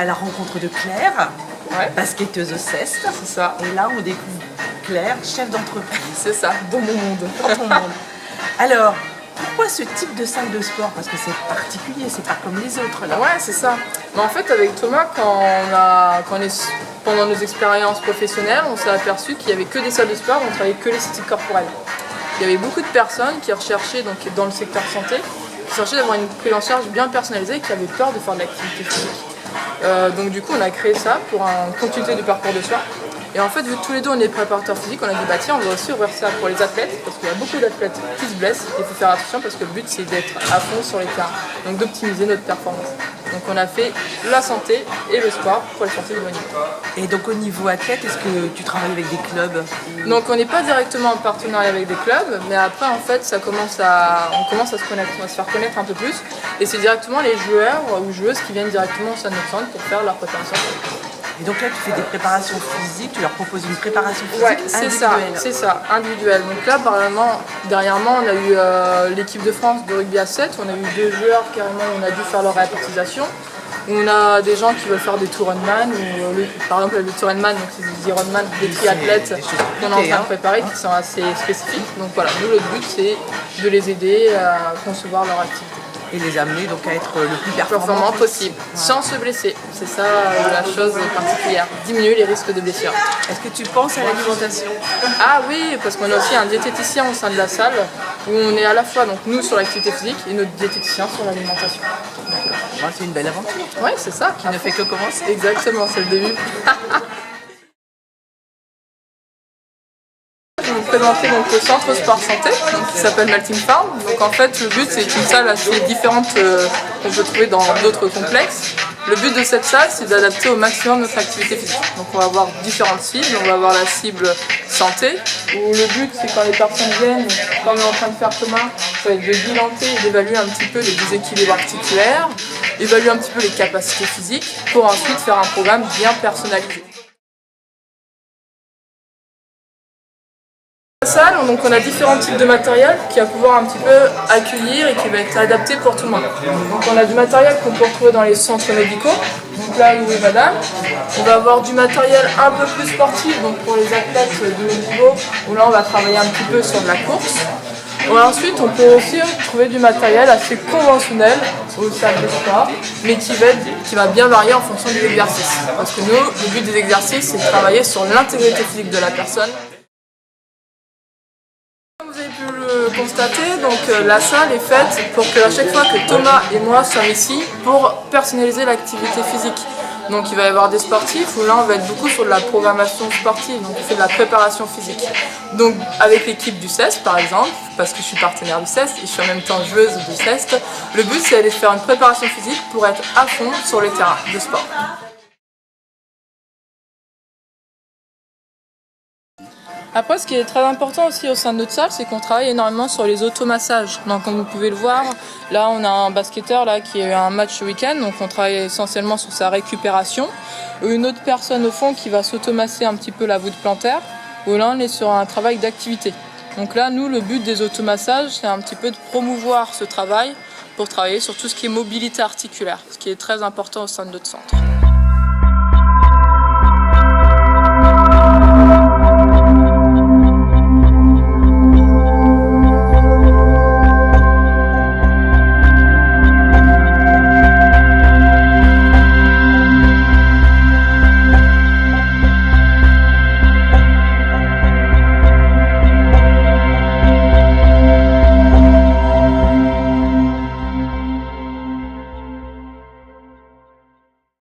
à la rencontre de Claire, basketteuse au CEST. C'est ça. Et là, on découvre Claire, chef d'entreprise. C'est ça, dans mon monde. Dans ton monde. Alors, pourquoi ce type de salle de sport? Parce que c'est particulier, c'est pas comme les autres là. Ouais, c'est ça. Mais en fait, avec Thomas, pendant nos expériences professionnelles, on s'est aperçu qu'il n'y avait que des salles de sport, on travaillait que l'esthétique corporelle. Il y avait beaucoup de personnes qui recherchaient, donc dans le secteur santé, qui cherchaient d'avoir une prise en charge bien personnalisée et qui avaient peur de faire de l'activité physique. Donc du coup, on a créé ça pour une continuité du parcours de soins. Et en fait, vu que tous les deux on est préparateurs physiques, on a dit bah tiens, on va aussi ouvrir ça pour les athlètes, parce qu'il y a beaucoup d'athlètes qui se blessent. Il faut faire attention parce que le but c'est d'être à fond sur les terrains, donc d'optimiser notre performance. Donc on a fait la santé et le sport pour les sportifs de haut niveau. Et donc au niveau athlète, est-ce que tu travailles avec des clubs? Donc on n'est pas directement en partenariat avec des clubs, mais après en fait on commence à se connaître, on va se faire connaître un peu plus. Et c'est directement les joueurs ou joueuses qui viennent directement au sein de notre centre pour faire leur préparation. Et donc là, tu fais des préparations physiques, tu leur proposes une préparation physique individuelle. C'est ça, individuelle. Donc là, dernièrement, on a eu l'équipe de France de rugby à 7, on a eu 2 joueurs carrément, on a dû faire leur répartition. On a des gens qui veulent faire des Tourunman, par exemple le Tourunman, donc c'est des Ironman, des triathlètes qu'on est en train de préparer qui sont assez spécifiques. Donc voilà, nous le but c'est de les aider à concevoir leur activité. Et les amener donc à être le plus performant possible, sans se blesser. C'est ça la chose particulière, diminuer les risques de blessure. Est-ce que tu penses à l'alimentation? Ah oui, parce qu'on a aussi un diététicien au sein de la salle, où on est à la fois donc, nous sur l'activité physique et notre diététicien sur l'alimentation. C'est une belle aventure. Oui, c'est ça. Qui ne fait que commencer. Exactement, c'est le début. Je vais vous présenter donc, le centre sport santé qui s'appelle Melting Farm. Donc en fait le but c'est une salle assez différente qu'on peut trouver dans d'autres complexes. Le but de cette salle c'est d'adapter au maximum notre activité physique. Donc on va avoir différentes cibles, on va avoir la cible santé où le but c'est quand les personnes viennent, comme on est en train de faire Thomas, ça va être de bilanter et d'évaluer un petit peu les déséquilibres articulaires, évaluer un petit peu les capacités physiques pour ensuite faire un programme bien personnalisé. Salle, donc on a différents types de matériel qui va pouvoir un petit peu accueillir et qui va être adapté pour tout le monde. Donc on a du matériel qu'on peut retrouver dans les centres médicaux, donc là où est madame. On va avoir du matériel un peu plus sportif, donc pour les athlètes de haut niveau, où là on va travailler un petit peu sur de la course. Et ensuite on peut aussi trouver du matériel assez conventionnel aux salles de sport, mais qui va bien varier en fonction des exercices. Parce que nous, le but des exercices c'est de travailler sur l'intégrité physique de la personne. Constater, donc la salle est faite pour que à chaque fois que Thomas et moi sommes ici pour personnaliser l'activité physique. Donc il va y avoir des sportifs où là on va être beaucoup sur de la programmation sportive, donc on fait de la préparation physique. Donc avec l'équipe du CEST par exemple, parce que je suis partenaire du CEST et je suis en même temps joueuse du CEST, le but c'est d'aller faire une préparation physique pour être à fond sur les terrains de sport. Après, ce qui est très important aussi au sein de notre salle, c'est qu'on travaille énormément sur les automassages. Donc, comme vous pouvez le voir, là, on a un basketteur là, qui a eu un match ce week-end, donc on travaille essentiellement sur sa récupération. Une autre personne au fond qui va s'automasser un petit peu la voûte plantaire, où là, on est sur un travail d'activité. Donc là, nous, le but des automassages, c'est un petit peu de promouvoir ce travail pour travailler sur tout ce qui est mobilité articulaire, ce qui est très important au sein de notre centre.